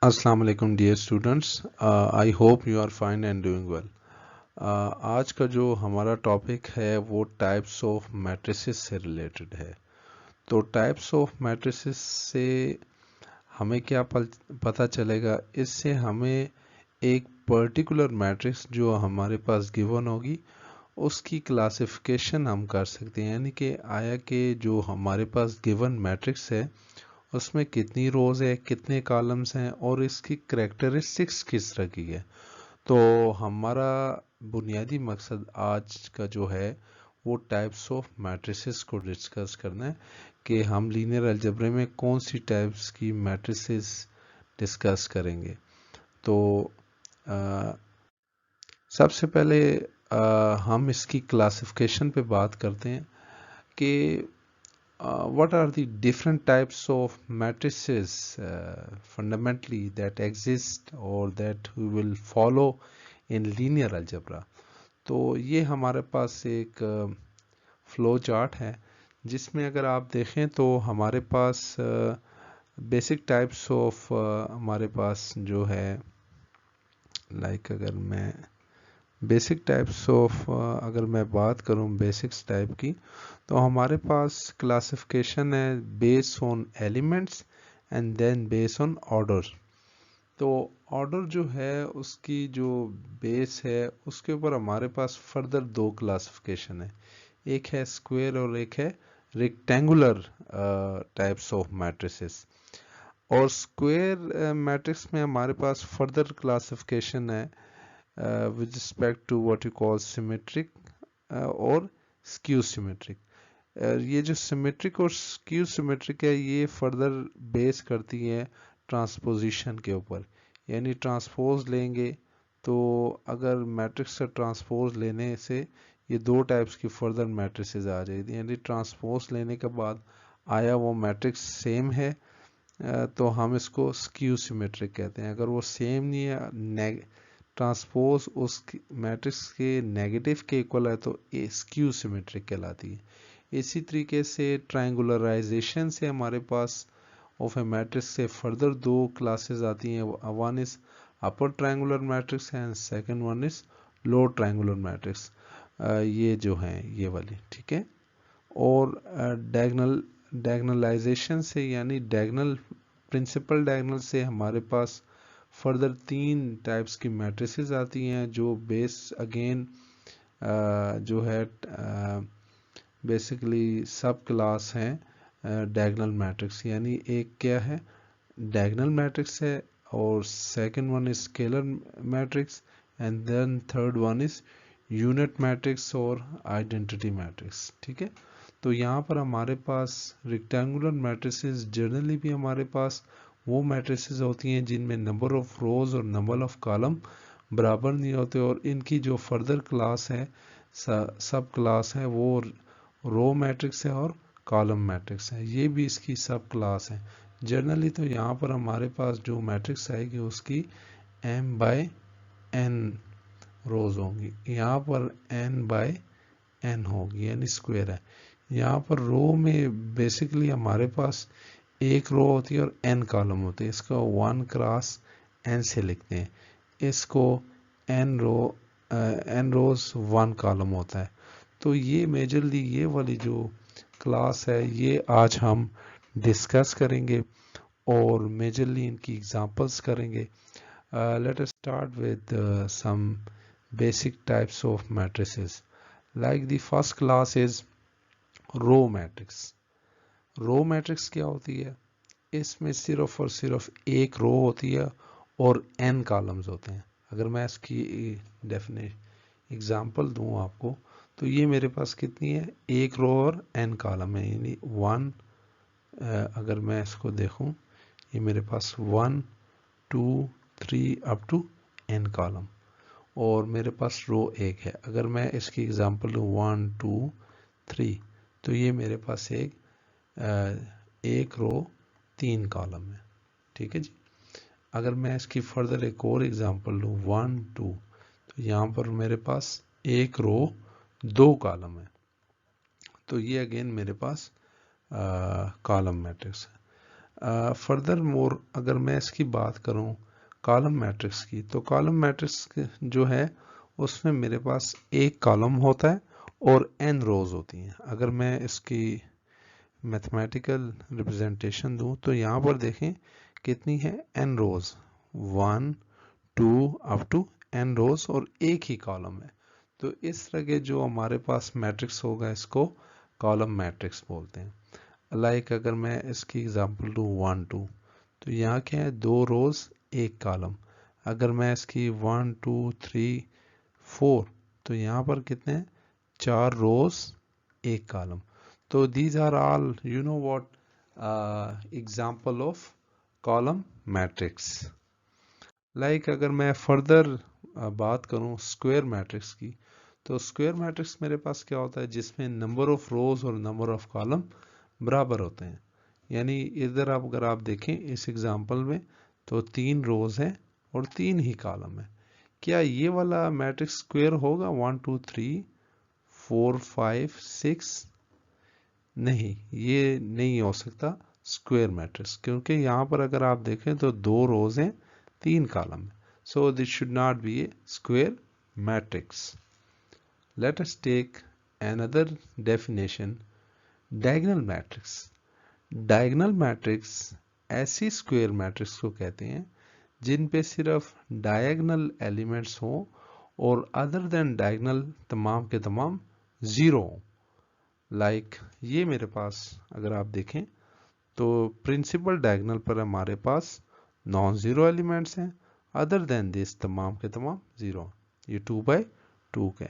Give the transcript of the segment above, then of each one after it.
अस्सलाम वालेकुम dear students. I hope you are fine and doing well. आज का जो हमारा टॉपिक है वो टाइप्स ऑफ मैट्रिसेस से रिलेटेड है। तो टाइप्स ऑफ मैट्रिसेस से हमें क्या पता चलेगा, इससे हमें एक पर्टिकुलर मैट्रिक्स जो हमारे पास गिवन होगी उसकी क्लासिफिकेशन हम कर सकते हैं। यानी कि आया कि जो हमारे पास गिवन मैट्रिक्स है उसमें कितनी रोज है, कितने कॉलम्स हैं और इसकी करेक्टरिस्टिक्स किस तरह की है। तो हमारा बुनियादी मकसद आज का जो है वो टाइप्स ऑफ मैट्रिसेस को डिस्कस करना है कि हम लीनियर अलजेब्रा में कौन सी टाइप्स की मैट्रिसेस डिस्कस करेंगे। तो आ, सबसे पहले हम इसकी क्लासिफिकेशन पे बात करते हैं कि what are the different types of matrices fundamentally that exist or that we will follow in linear algebra। तो ये हमारे पास एक फ्लो चार्ट है जिसमें अगर आप देखें तो हमारे पास बेसिक टाइप्स ऑफ हमारे पास जो है अगर मैं बेसिक टाइप्स ऑफ अगर मैं बात करूं बेसिक्स टाइप की, तो हमारे पास क्लासिफिकेशन है base on elements and then base on order. तो ऑर्डर जो है उसकी जो बेस है उसके ऊपर हमारे पास फर्दर दो क्लासिफिकेशन है, एक है स्क्वायर और एक है रेक्टेंगुलर टाइप्स ऑफ मैट्रिसेस। और स्क्वायर मैट्रिक्स में हमारे पास फर्दर क्लासिफिकेशन है with respect to what you call symmetric और skew symmetric। ये जो सिमेट्रिक और स्क्यू सिमेट्रिक है ये फर्दर बेस करती है ट्रांसपोजिशन के ऊपर। यानी ट्रांसपोज लेंगे तो अगर मैट्रिक्स से ट्रांसपोज लेने से ये दो टाइप्स की फर्दर मैट्रिसेस आ जाएगी। यानी ट्रांसपोज लेने के बाद आया वो मैट्रिक्स सेम है तो हम इसको स्क्यू सिमेट्रिक कहते हैं। अगर वो सेम नहीं है, ट्रांसपोज उस मैट्रिक्स के नेगेटिव के इक्वल है, तो ये स्क्यू सिमेट्रिक कहलाती है। इसी तरीके से ट्रायंगुलराइजेशन से हमारे पास ऑफ ए मैट्रिक्स से फर्दर दो क्लासेस आती हैं। One is upper triangular matrix and second one is lower triangular matrix. ये जो हैं ये वाली, ठीक है। और डायगनलाइजेशन से यानी डायगनल प्रिंसिपल डायगनल से हमारे पास फर्दर तीन टाइप्स की मैट्रिसेस आती हैं जो बेस अगेन जो है बेसिकली सब क्लास हैं डायगोनल मैट्रिक्स। यानी एक क्या है, डायगोनल मैट्रिक्स है, और second one is scalar matrix and then third one is unit matrix और आइडेंटिटी मैट्रिक्स, ठीक है। तो यहाँ पर हमारे पास रेक्टेंगुलर मैट्रिसेस जनरली भी हमारे पास वो मैट्रिसेस होती हैं जिनमें नंबर ऑफ रोज और नंबर ऑफ कॉलम बराबर नहीं होते, और इनकी जो फर्दर क्लास है सब क्लास है वो रो मैट्रिक्स है और कॉलम मैट्रिक्स है, ये भी इसकी सब क्लास है। जनरली तो यहाँ पर हमारे पास जो मैट्रिक्स आएगी उसकी m बाय n रोज होंगी, यहाँ पर n बाय n होगी यानी स्क्वायर है। यहाँ पर रो में बेसिकली हमारे पास एक रो होती है और n कॉलम होते हैं, इसको 1 क्रॉस n से लिखते हैं। इसको n रोज 1 कॉलम होता है। तो ये मेजरली ये वाली जो क्लास है ये आज हम डिस्कस करेंगे और मेजरली इनकी एग्जांपल्स करेंगे। Let us start with some basic types of matrices. Like the first class is row matrix. Row matrix क्या होती है, इसमें सिर्फ और सिर्फ एक रो होती है और n कॉलम्स होते हैं। अगर मैं इसकी डेफिनेट एग्जांपल दूं आपको, तो ये मेरे पास कितनी है, एक रो और n कॉलम है, यानी 1 अगर मैं इसको देखूं ये मेरे पास 1 2 3 अप टू n कॉलम, और मेरे पास रो एक है। अगर मैं इसकी एग्जांपल दूं 1 2 3, तो ये मेरे पास एक रो 3 कॉलम है, ठीक है जी। अगर मैं इसकी फर्दर एक और एग्जांपल लूँ 1 2, तो यहाँ पर मेरे पास एक रो 2 कॉलम है, तो ये अगेन मेरे पास कॉलम मैट्रिक्स है। फर्दर मोर अगर मैं इसकी बात करूं कॉलम मैट्रिक्स की, तो कॉलम मैट्रिक्स जो है उसमें मेरे पास एक कॉलम होता है और n रोज होती हैं। अगर मैं इसकी मैथमेटिकल रिप्रेजेंटेशन दूं तो यहाँ पर देखें कितनी है, n rows, 1 2 up to n rows और एक ही कॉलम है। तो इस तरह के जो हमारे पास मैट्रिक्स होगा इसको कॉलम मैट्रिक्स बोलते हैं। अगर मैं इसकी एग्जांपल दूं 1 2, तो यहाँ क्या है, 2 रोज एक कॉलम। अगर मैं इसकी 1 2 3 4, तो यहाँ पर कितने हैं, 4 रोज एक कॉलम। तो these are all you know what example of column matrix. अगर मैं फर्दर बात करूं स्क्वायर मैट्रिक्स की, तो स्क्वायर मैट्रिक्स मेरे पास क्या होता है, जिसमें नंबर ऑफ रोज और नंबर ऑफ कॉलम बराबर होते हैं। यानी इधर अगर आप देखें इस एग्जांपल में, तो 3 रोज हैं और 3 ही कॉलम है। क्या ये वाला मैट्रिक्स स्क्वायर होगा 1 2 3 4 5 6? नहीं, ये नहीं हो सकता स्क्वायर मैट्रिक्स, क्योंकि यहाँ पर अगर आप देखें तो 2 रोज हैं 3 कॉलम है। So this should not be a square matrix. Let us take another definition, diagonal matrix. Diagonal matrix ऐसी स्क्वायर मैट्रिक्स को कहते हैं जिन पे सिर्फ डायगोनल एलिमेंट्स हो और अदर देन डायगोनल तमाम के तमाम जीरो हो। ये मेरे पास अगर आप देखें तो प्रिंसिपल डायगोनल पर हमारे पास नॉन जीरो एलिमेंट्स हैं, अदर देन दिस तमाम के तमाम जीरो। ये 2 बाय 2 के।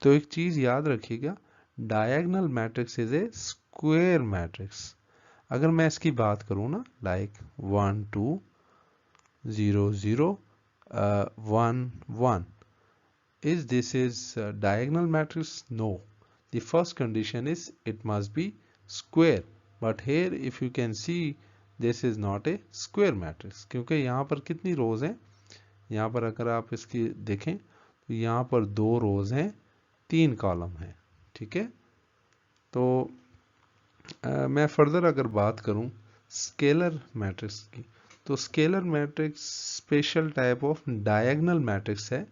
तो एक चीज याद रखिएगा, diagonal matrix is a square matrix. अगर मैं इसकी बात करूं ना, 1 2 0 0 1 1, is this is diagonal matrix? No. The first condition is it must be square, but here if you can see this is not a square matrix, क्योंकि यहाँ पर कितनी रोज हैं, यहाँ पर अगर आप इसकी देखें तो यहाँ पर 2 रोज हैं 3 कॉलम हैं। ठीक है, तो मैं फर्दर अगर बात करूं स्केलर मैट्रिक्स की, तो scalar matrix special type of diagonal matrix है।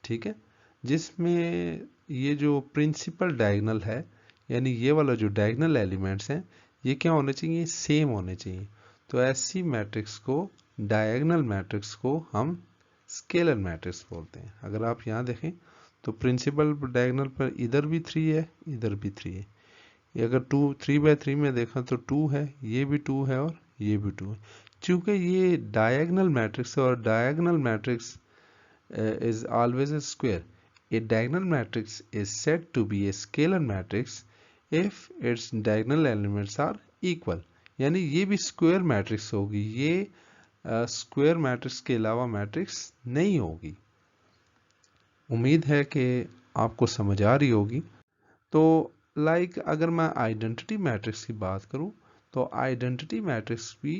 ठीक है, जिसमें ये जो प्रिंसिपल डायगोनल है, यानी ये वाला जो डायगोनल एलिमेंट्स हैं, ये क्या होने चाहिए, सेम होने चाहिए। तो ऐसी मैट्रिक्स को, डायगोनल मैट्रिक्स को हम स्केलर मैट्रिक्स बोलते हैं। अगर आप यहाँ देखें तो प्रिंसिपल डायगोनल पर इधर भी 3 है, इधर भी 3 है। ये अगर 3 बाय 3 में देखा तो 2 है, ये भी 2 है और ये भी 2 है। चूंकि ये डायगोनल मैट्रिक्स है और diagonal matrix is always a square. A diagonal matrix is said to be a scalar matrix if its diagonal elements are equal. यानी ये भी स्क्वायर मैट्रिक्स होगी, ये स्क्वायर मैट्रिक्स के अलावा मैट्रिक्स नहीं होगी। उम्मीद है कि आपको समझ आ रही होगी। तो अगर मैं आइडेंटिटी मैट्रिक्स की बात करूं, तो आइडेंटिटी मैट्रिक्स भी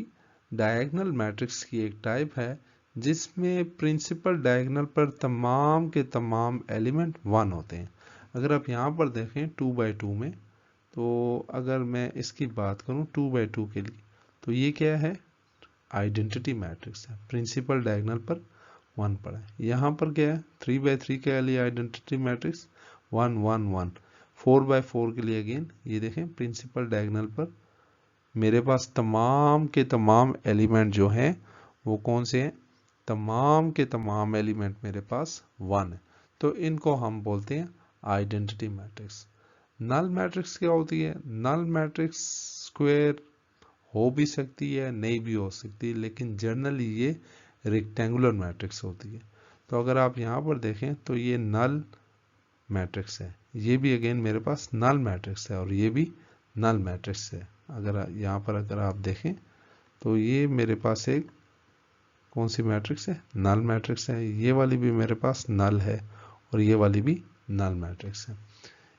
डायगोनल मैट्रिक्स की एक टाइप है, जिसमें प्रिंसिपल डायगोनल पर तमाम के तमाम एलिमेंट 1 होते हैं। अगर आप यहाँ पर देखें 2 बाय 2 में, तो अगर मैं इसकी बात करूं 2 बाय 2 के लिए, तो ये क्या है, आइडेंटिटी मैट्रिक्स है, प्रिंसिपल डायगोनल पर 1 पड़ा है। यहाँ पर क्या है, 3 बाय 3 के लिए आइडेंटिटी मैट्रिक्स 1 1 1। 4 बाय 4 के लिए अगेन ये देखें प्रिंसिपल डायगोनल पर मेरे पास तमाम के तमाम एलिमेंट जो हैं वो कौन से हैं, तमाम के तमाम एलिमेंट मेरे पास 1 है। तो इनको हम बोलते हैं आइडेंटिटी मैट्रिक्स। नल मैट्रिक्स क्या होती है, नल मैट्रिक्स स्क्वायर हो भी सकती है, नहीं भी हो सकती, लेकिन जनरली ये रेक्टेंगुलर मैट्रिक्स होती है। तो अगर आप यहाँ पर देखें तो ये नल मैट्रिक्स है, ये भी अगेन मेरे पास नल मैट्रिक्स है और ये भी नल मैट्रिक्स है। अगर यहाँ पर अगर आप देखें तो ये मेरे पास एक कौन सी मैट्रिक्स है, नल मैट्रिक्स है। ये वाली भी मेरे पास नल है और ये वाली भी नल मैट्रिक्स है।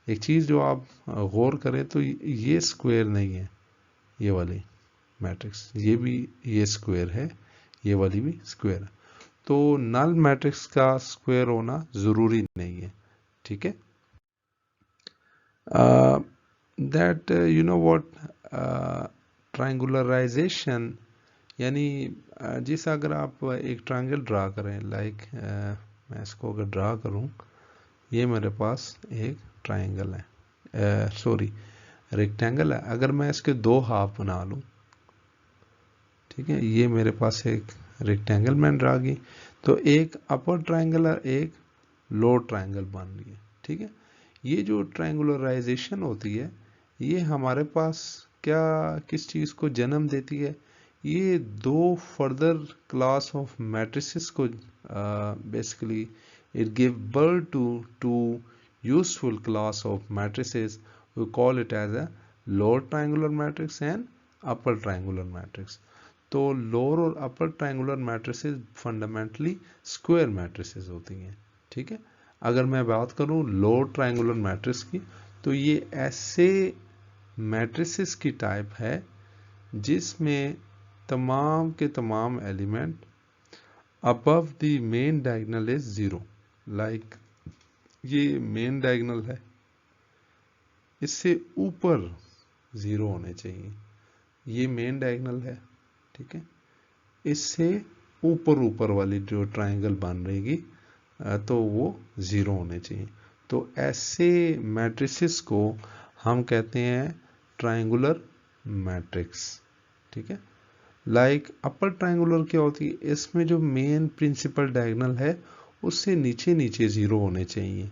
एक चीज जो आप गौर करें तो ये स्क्वायर नहीं है, ये वाली मैट्रिक्स, ये भी ये स्क्वायर है, ये वाली भी स्क्वायर है। तो नल मैट्रिक्स का स्क्वायर होना जरूरी नहीं है। ठीक है, that you know what triangularization यानी जिस अगर आप एक ट्रायंगल ड्रा करें, लाइक मैं इसको अगर ड्रा करूं, ये मेरे पास एक ट्रायंगल है, सॉरी रेक्टेंगल है। अगर मैं इसके दो हाफ बना लूं, ठीक है, ये मेरे पास एक रेक्टेंगल मैंने ड्रा की, तो एक अपर ट्रायंगल और एक लोअर ट्रायंगल बन रही है। ठीक है, ये जो ट्रायंगुलराइजेशन होती है, ये हमारे पास क्या किस चीज़ को जन्म देती है, ये दो फर्दर क्लास ऑफ मैट्रिसेस को basically it give birth to useful class of matrices. We call it as a lower triangular matrix and upper triangular matrix. तो लोअर और upper triangular matrices fundamentally square matrices होती हैं। ठीक है, अगर मैं बात करूं लोअर ट्रायंगुलर मैट्रिक्स की, तो ये ऐसे मैट्रिसेस की टाइप है जिसमें तमाम के तमाम element above the main diagonal is zero. Like ये मेन डायगोनल है, इससे ऊपर जीरो होने चाहिए। ये मेन डायगोनल है, ठीक है, इससे ऊपर ऊपर वाली जो ट्रायंगल बन रहेगी तो वो जीरो होने चाहिए। तो ऐसे मैट्रिसेस को हम कहते हैं ट्रायंगुलर मैट्रिक्स। ठीक है, लाइक अपर ट्रायंगुलर क्या होती है, इसमें जो मेन प्रिंसिपल डायगोनल है उससे नीचे नीचे जीरो होने चाहिए।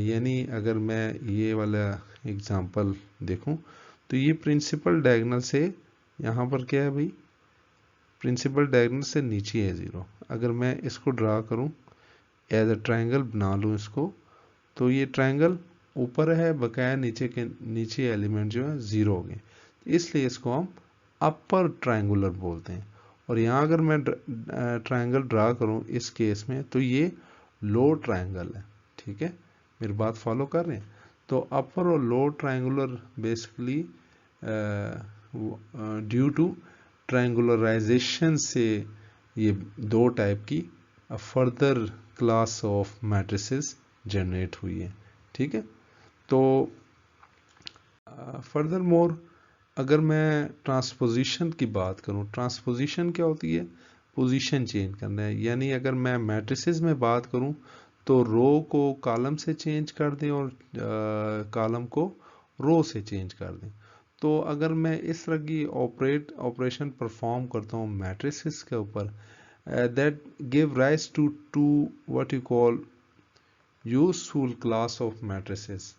यानी अगर मैं ये वाला एग्जांपल देखूं, तो ये प्रिंसिपल डायगोनल से यहाँ पर क्या है भाई, प्रिंसिपल डायगोनल से नीचे है जीरो। अगर मैं इसको ड्रा करूं एज अ ट्रायंगल बना लूं इसको, तो ये ट्रायंगल ऊपर है, बकाया नीचे के नीचे एलिमेंट जो है जीरो हो गए, इसलिए इसको हम अपर ट्रायंगुलर बोलते हैं। और यहाँ अगर मैं ट्रायंगल ड्रा करूं इस केस में, तो ये लो ट्रायंगल है। ठीक है, मेरी बात फॉलो कर रहे हैं? तो अपर और lower triangular basically due to triangularization से ये दो टाइप की further class of matrices generate हुई है। ठीक है, तो फर्दर मोर अगर मैं ट्रांसपोजिशन की बात करूं, ट्रांसपोजिशन क्या होती है, पोजीशन चेंज करना है। यानी अगर मैं मैट्रिसेस में बात करूं, तो रो को कॉलम से चेंज कर दें और कॉलम को रो से चेंज कर दें। तो अगर मैं इस तरह की ऑपरेशन परफॉर्म करता हूं मैट्रिसेस के ऊपर, that give rise to what you call useful class of matrices.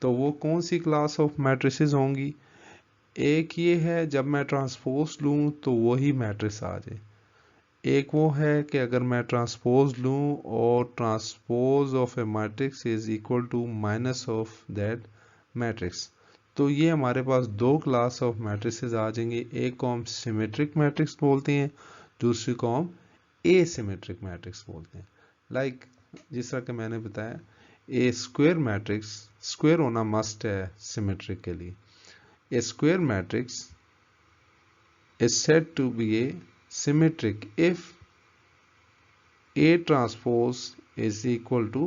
तो वो कौन सी क्लास ऑफ मैट्रिसेस होंगी? एक ये है जब मैं ट्रांसपोज लूं तो वही मैट्रिक्स आ जाए। एक वो है कि अगर मैं ट्रांसपोज लूं और transpose of a matrix is equal to minus of that matrix, तो ये हमारे पास दो क्लास ऑफ मैट्रिसेस आ जाएंगे। एक को हम सिमेट्रिक मैट्रिक्स बोलते हैं, दूसरी को हम एसिमेट्रिक मैट्रिक्स बोलते हैं। लाइक जिस तरह के मैंने बताया, ए स्क्वायर मैट्रिक्स, स्क्वायर होना मस्ट है सिमेट्रिक के लिए। A square matrix is said to be a symmetric if A transpose is equal to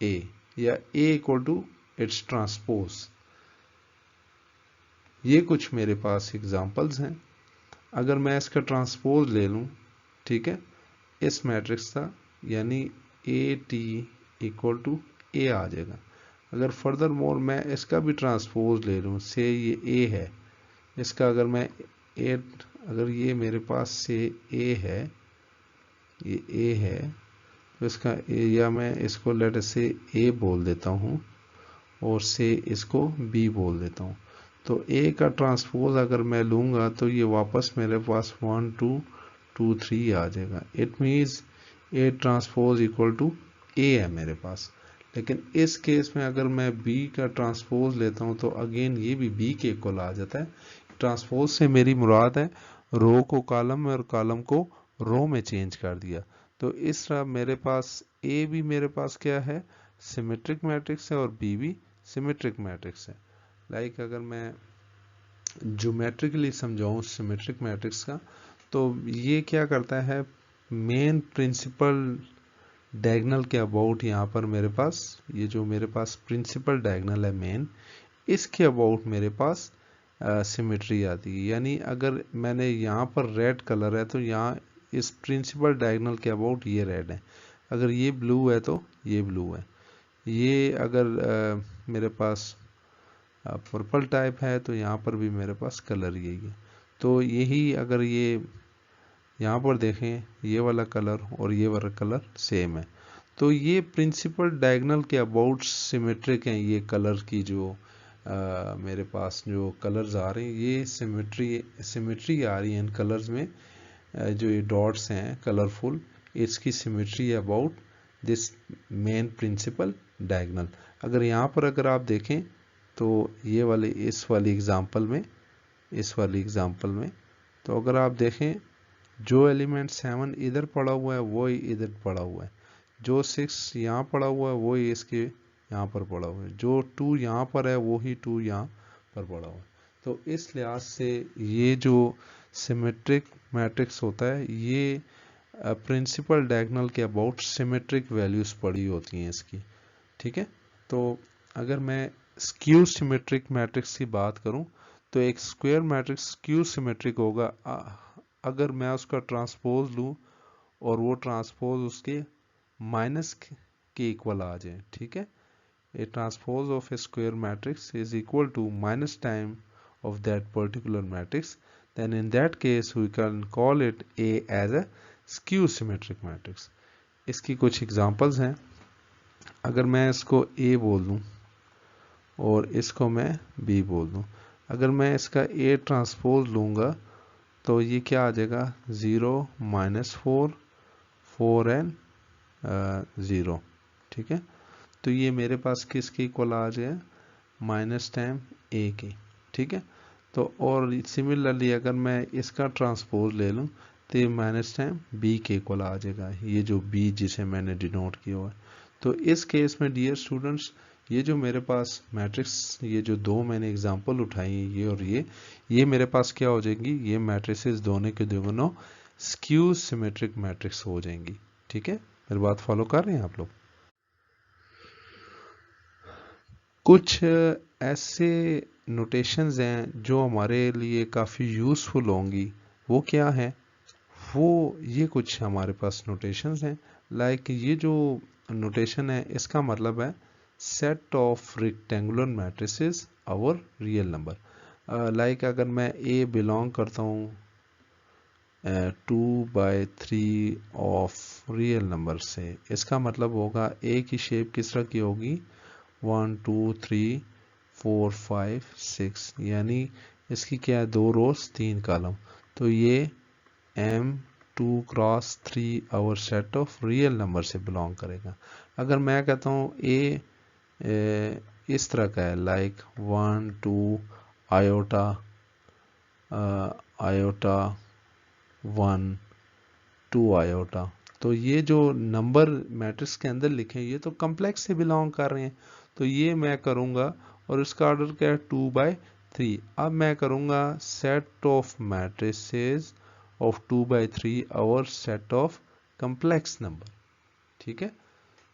A या A equal to its transpose। ये कुछ मेरे पास एग्जांपल्स हैं। अगर मैं इसका ट्रांसपोज ले लूं, ठीक है, इस मैट्रिक्स का, यानी AT इक्वल टू A आ जाएगा। अगर फर्दर मोर मैं इसका भी ट्रांसपोज ले लूं, से ये A है, इसका अगर मैं अगर ये मेरे पास से A है, ये A है, तो इसका या मैं इसको लेट से A बोल देता हूँ और से इसको B बोल देता हूँ। तो A का ट्रांसपोज अगर मैं लूँगा तो ये वापस मेरे पास 1 2 2 3 आ जाएगा। It means A transpose equal to A है मेरे पास। लेकिन इस केस में अगर मैं B का ट्रांसपोज लेता हूँ तो अगेन ये भी B के इक्वल आ जाता है। ट्रांसपोज से मेरी मुराद है रो को कॉलम में और कॉलम को रो में चेंज कर दिया। तो इस तरह मेरे पास A भी मेरे पास क्या है, सिमेट्रिक मैट्रिक्स है, और B भी सिमेट्रिक मैट्रिक्स है। लाइक अगर मैं ज्योमेट्रिकली समझाऊं सिमेट्रिक मैट्रिक्स का, तो ये क्या करता है, मेन प्रिंसिपल डायगोनल के अबाउट यहाँ पर मेरे पास ये जो मेरे पास प्रिंसिपल डायगोनल है मेन, इसके अबाउट मेरे पास सिमेट्री आती है। यानी अगर मैंने यहाँ पर रेड कलर है तो यहाँ इस प्रिंसिपल डायगोनल के अबाउट ये रेड है, अगर ये ब्लू है तो ये ब्लू है, ये अगर मेरे पास पर्पल टाइप है तो यहाँ पर भी मेरे पास कलर यही है। तो यही अगर ये यहाँ पर देखें ये वाला कलर और ये वाला कलर सेम है, तो ये प्रिंसिपल डायगोनल के अबाउट सिमेट्रिक हैं। ये कलर की जो मेरे पास जो कलर्स आ रहे हैं ये सिमेट्री आ रही है इन कलर्स में। जो ये डॉट्स हैं कलरफुल, इसकी symmetry about this main principal diagonal. अगर यहाँ पर अगर आप देखें तो ये वाले इस वाली एग्जांपल में तो अगर आप देखें जो एलिमेंट 7 इधर पड़ा हुआ है वो ही इधर पड़ा हुआ है, जो 6 यहाँ पड़ा हुआ है वो ही इसके यहाँ पर पड़ा हुआ है, जो 2 यहाँ पर है वो ही 2 यहाँ पर पड़ा हुआ है। तो इस लिहाज से ये जो सिमेट्रिक मैट्रिक्स होता है ये प्रिंसिपल डायगोनल के अबाउट सिमेट्रिक वैल्यूज पड़ी होती हैं इसकी। ठीक है, तो अगर मैं स्क्यू सिमेट्रिक मैट्रिक्स की बात करूं तो एक स्क्वायर मैट्रिक्स स्क्यू सिमेट्रिक होगा अगर मैं उसका ट्रांसपोज लूं और वो ट्रांसपोज उसके माइनस के इक्वल आ जाए। ठीक है, a transpose of a square matrix is equal to minus time of that particular matrix, then in that case we can call it A as a skew symmetric matrix. इसकी कुछ examples हैं। अगर मैं इसको A बोल दूं और इसको मैं B बोल दूं, अगर मैं इसका A ट्रांसपोज लूंगा तो ये क्या आ जाएगा 0 -4 4 एंड 0। ठीक है, तो ये मेरे पास किसके इक्वल आ जाए माइनस टाइम A के। ठीक है, तो और सिमिलरली अगर मैं इसका ट्रांसपोज ले लूं तो ये माइनस टाइम बी के इक्वल आ जाएगा, ये जो बी जिसे मैंने डिनोट किया हुआ है। तो इस केस में डियर स्टूडेंट्स ये जो मेरे पास मैट्रिक्स ये जो दो मैंने एग्जांपल उठाई है ये और ये मेरे पास क्या हो जाएंगी, ये मैट्रिसेस दोनों के दोनों स्क्यू सिमेट्रिक मैट्रिक्स हो जाएंगी। ठीक है, मेरी बात फॉलो कर रहे हैं आप लोग। कुछ ऐसे नोटेशंस हैं जो हमारे लिए काफ़ी यूज़फुल होंगी, वो क्या है, वो ये कुछ हमारे पास नोटेशंस हैं। लाइक ये जो नोटेशन है इसका मतलब है set of rectangular matrices over real number. Like अगर मैं ए बिलोंग करता हूँ 2/3 ऑफ रियल नंबर से, इसका मतलब होगा ए की शेप किस तरह की होगी 1 2 3 4 5 6, यानी इसकी क्या है 2 रोज 3 कॉलम। तो ये M2 cross 3 over set of real number से बिलोंग करेगा। अगर मैं कहता हूँ ए इस तरह का है लाइक 1 2 आयोटा 1 2 आयोटा, तो ये जो नंबर मैट्रिक्स के अंदर लिखे हैं ये तो कम्प्लेक्स से बिलोंग कर रहे हैं। तो ये मैं करूँगा और इसका ऑर्डर क्या है 2/3। अब मैं करूँगा सेट ऑफ मैट्रिसेस ऑफ 2/3 और सेट ऑफ कम्प्लेक्स नंबर। ठीक है,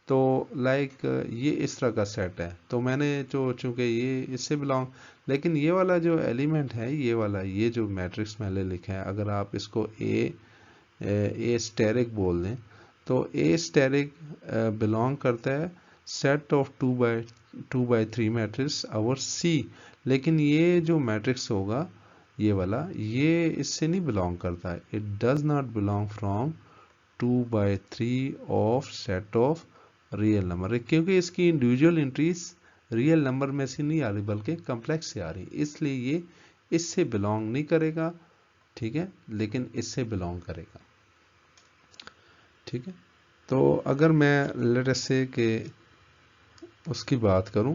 तो लाइक ये इस तरह का सेट है, तो मैंने जो चूंकि ये इससे बिलोंग, लेकिन ये वाला जो एलिमेंट है ये वाला ये जो मैट्रिक्स मैंने लिखा है अगर आप इसको ए स्टेरिक बोल दें तो ए स्टेरिक बिलोंग करता है सेट ऑफ 2/3 मैट्रिक्स और सी, लेकिन ये जो मैट्रिक्स होगा ये वाला ये इससे नहीं बिलोंग करता है, it does not belong from 2/3 of set of real number, क्योंकि इसकी इंडिविजुअल एंट्रीज रियल नंबर में से नहीं आ रही बल्कि कम्प्लेक्स से आ रही, इसलिए ये इससे बिलोंग नहीं करेगा। ठीक है, लेकिन इससे बिलोंग करेगा। ठीक है, तो अगर मैं लेट अस से के उसकी बात करूं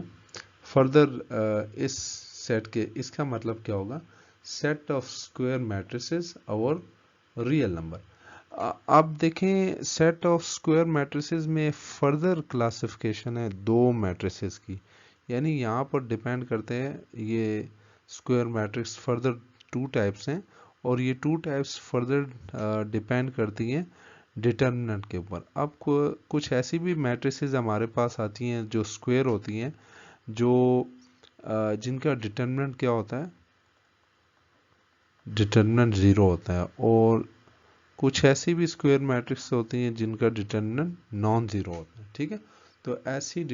फर्दर इस सेट के, इसका मतलब क्या होगा सेट ऑफ स्क्वायर मैट्रिसेस और रियल नंबर। अब देखें सेट ऑफ स्क्वायर मैट्रिसेस में फर्दर क्लासिफिकेशन है दो मैट्रिसेस की, यानी यहाँ पर डिपेंड करते हैं ये स्क्वायर मैट्रिक्स फर्दर 2 टाइप्स हैं और ये 2 टाइप्स फर्दर डिपेंड करती हैं डिटर्मिनेंट के ऊपर। अब कुछ ऐसी भी मैट्रिसेस हमारे पास आती हैं जो स्क्वायर होती हैं जो जिनका डिटर्मिनेंट क्या होता है डिटर्मिनेंट 0 होता है, और कुछ ऐसी भी स्क्वायर मैट्रिक्स होती हैं जिनका डिटर्मिनेंट नॉन ज़ीरो होता है। ठीक है, तो ऐसी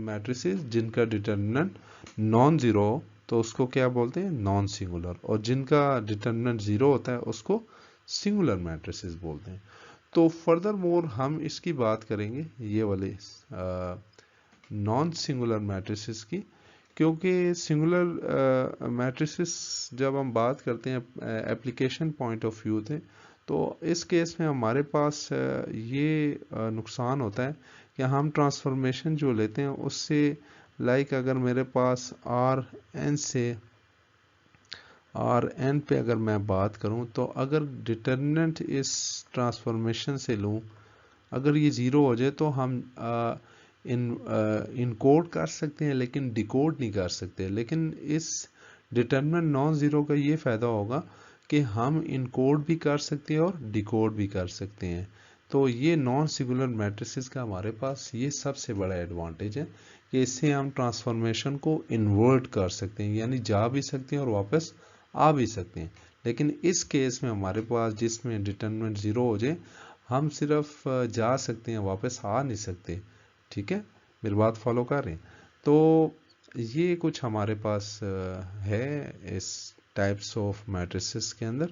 मैट्रिसेस जिनका डिटर्मिनेंट नॉन ज़ीरो हो तो उसको क्या बोलते हैं, नॉन सिंगुलर, और जिनका डिटर्मिनेंट 0 होता है उसको सिंगुलर मैट्रिसेस बोलते हैं। तो फर्दर मोर हम इसकी बात करेंगे ये वाले नॉन सिंगुलर मैट्रिसेस की, क्योंकि सिंगुलर मैट्रिसेस जब हम बात करते हैं एप्लीकेशन पॉइंट ऑफ व्यू थे, तो इस केस में हमारे पास ये नुकसान होता है कि हम ट्रांसफॉर्मेशन जो लेते हैं उससे, लाइक अगर मेरे पास आर एन पे अगर मैं बात करूं, तो अगर डिटर्मिनेंट इस ट्रांसफॉर्मेशन से लूं, अगर ये ज़ीरो हो जाए तो हम इनकोड कर सकते हैं लेकिन डिकोड नहीं कर सकते। लेकिन इस डिटर्मिनेंट नॉन ज़ीरो का ये फ़ायदा होगा कि हम इनकोड भी कर सकते हैं और डिकोड भी कर सकते हैं। तो ये नॉन सिंगुलर मैट्रिसेस का हमारे पास ये सबसे बड़ा एडवांटेज है कि इससे हम ट्रांसफॉर्मेशन को इन्वर्ट कर सकते हैं, यानी जा भी सकते हैं और वापस आ भी सकते हैं। लेकिन इस केस में हमारे पास जिसमें डिटर्मिनेंट 0 हो जाए, हम सिर्फ जा सकते हैं, वापस आ नहीं सकते। ठीक है, मेरी बात फॉलो कर रहे हैं? तो ये कुछ हमारे पास है इस टाइप्स ऑफ मैट्रिसेस के अंदर।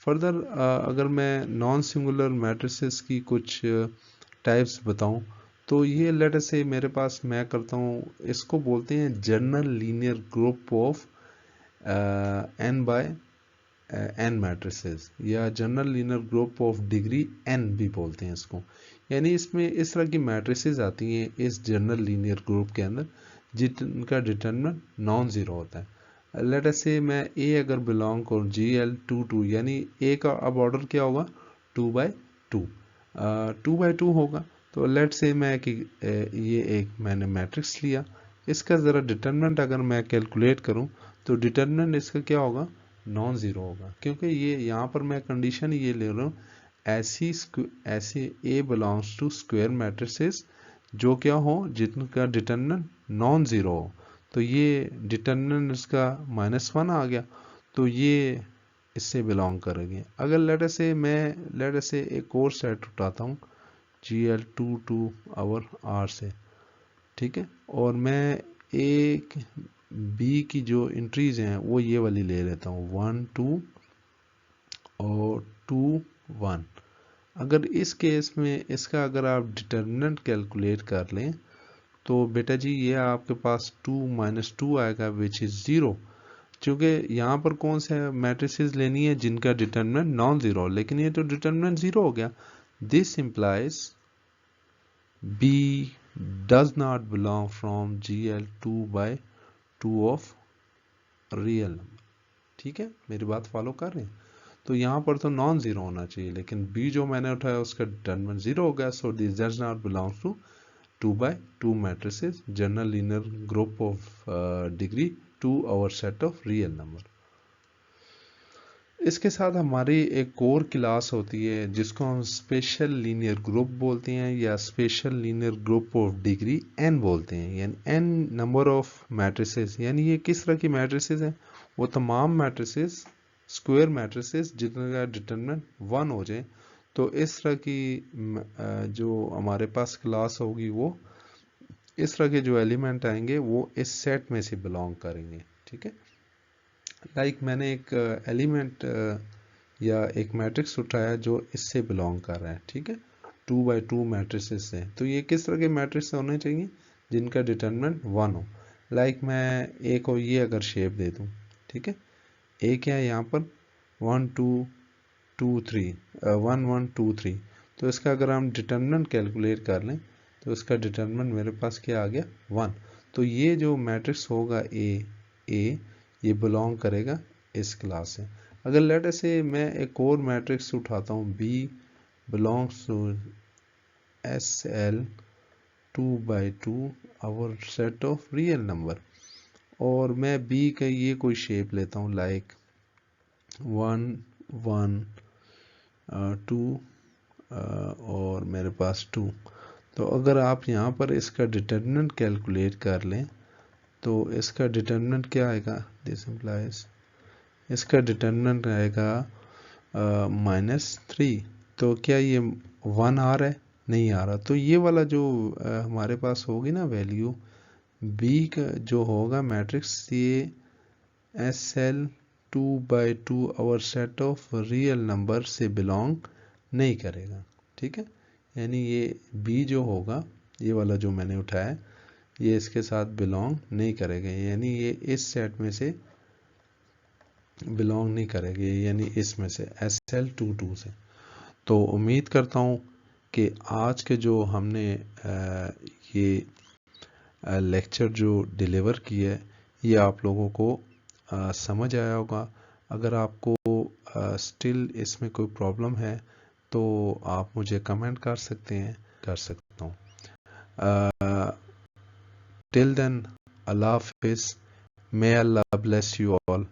फर्दर अगर मैं नॉन सिंगुलर मैट्रिसेस की कुछ टाइप्स बताऊं, तो ये लेट अस से मेरे पास मैं करता हूं, इसको बोलते हैं general linear group of n by N matrices, या general linear group of degree n भी बोलते हैं इसको। यानी इसमें इस तरह की मैट्रिसेस आती हैं इस जनरल लीनियर ग्रुप के अंदर जिनका डिटर्मिनेंट नॉन ज़ीरो होता है। लेट अस से मैं ए अगर बिलोंग करूँ GL2 यानी ए का अब ऑर्डर क्या होगा, 2/2, 2/2 होगा। तो लेट से मैं कि ये एक मैंने मैट्रिक्स लिया, इसका ज़रा डिटर्मिनेंट अगर मैं कैलकुलेट करूं तो डिटर्मिनेंट इसका क्या होगा, नॉन ज़ीरो होगा, क्योंकि ये यहाँ पर मैं कंडीशन ये ले रहा हूँ ऐसी ए बिलोंग्स टू स्क्वायर मैट्रिसेस जो क्या हो, जिनका डिटर्मिनेंट नॉन ज़ीरो हो। तो ये डिटर्मिनेंट इसका -1 आ गया, तो ये इससे बिलोंग करेंगे। अगर लेट से एक और सेट उठाता हूँ GL2 टू आवर R से, ठीक है, और मैं एक बी की जो एंट्रीज हैं वो ये वाली ले लेता हूँ, 1 2 और 2 1। अगर इस केस में इसका अगर आप डिटर्मिनेंट कैलकुलेट कर लें तो बेटा जी ये आपके पास 2 - 2 आएगा विच इज़ 0, क्योंकि यहाँ पर कौन से मैट्रिसेस लेनी है जिनका डिटर्मिनेंट नॉन ज़ीरो, लेकिन ये तो डिटर्मिनेंट 0 हो गया। This implies B does not belong from GL2/2 of real number. ठीक है, मेरी बात फॉलो कर रहे हैं? तो यहाँ पर तो नॉन ज़ीरो होना चाहिए, लेकिन B जो मैंने उठाया उसका डिटर्मिनेंट 0 हो गया। So this does not belongs to 2/2 matrices general linear group of degree 2 over set of real number. इसके साथ हमारी एक और क्लास होती है जिसको हम स्पेशल लीनियर ग्रुप बोलते हैं, या special linear group of degree n बोलते हैं, यानी n नंबर ऑफ मैट्रिसेस। यानी ये किस तरह की मैट्रिसेस हैं, वो तमाम मैट्रिसेस स्क्वायर मैट्रिसेस जिनका डिटर्मिनेंट 1 हो जाए। तो इस तरह की जो हमारे पास क्लास होगी, वो इस तरह के जो एलिमेंट आएंगे वो इस सेट में से बिलोंग करेंगे। ठीक है, लाइक मैंने एक एलिमेंट या एक मैट्रिक्स उठाया जो इससे बिलोंग कर रहा है, ठीक है, 2/2 मैट्रिसेस से। तो ये किस तरह के मैट्रिक्स होने चाहिए, जिनका डिटर्मिनेंट 1 हो। लाइक मैं ए को ये अगर शेप दे दूं, ठीक है, ए क्या है यहाँ पर 1 2 2 3 1 1 2 3। तो इसका अगर हम डिटर्मिनेंट कैलकुलेट कर लें तो इसका डिटर्मिनेंट मेरे पास क्या आ गया, 1। तो ये जो मैट्रिक्स होगा ए ये बिलोंग करेगा इस क्लास से। अगर लेट से मैं एक और मैट्रिक्स उठाता हूँ, B belongs to SL 2/2 over set of real number, और मैं B का ये कोई शेप लेता हूँ, लाइक 1 1 2 और मेरे पास 2। तो अगर आप यहाँ पर इसका डिटर्मिनेंट कैलकुलेट कर लें तो इसका डिटर्मिनेंट क्या आएगा, दिस इम्प्लाइज इसका डिटर्मिनेंट आएगा -3। तो क्या ये 1 आ रहा है? नहीं आ रहा। तो ये वाला जो हमारे पास होगी ना वैल्यू बी का जो होगा मैट्रिक्स, ये SL2/2 over set of real number से बिलोंग नहीं करेगा। ठीक है, यानी ये बी जो होगा, ये वाला जो मैंने उठाया, ये इसके साथ बिलोंग नहीं करेगा, यानी ये इस सेट में से बिलोंग नहीं करेगी, यानी इसमें से SL22 से। तो उम्मीद करता हूँ कि आज के जो हमने ये लेक्चर जो डिलीवर किया है ये आप लोगों को समझ आया होगा। अगर आपको स्टिल इसमें कोई प्रॉब्लम है तो आप मुझे कमेंट कर सकता हूँ। टिल देन, अल्लाह हाफिज़, मे अल्लाह ब्लेस यू ऑल।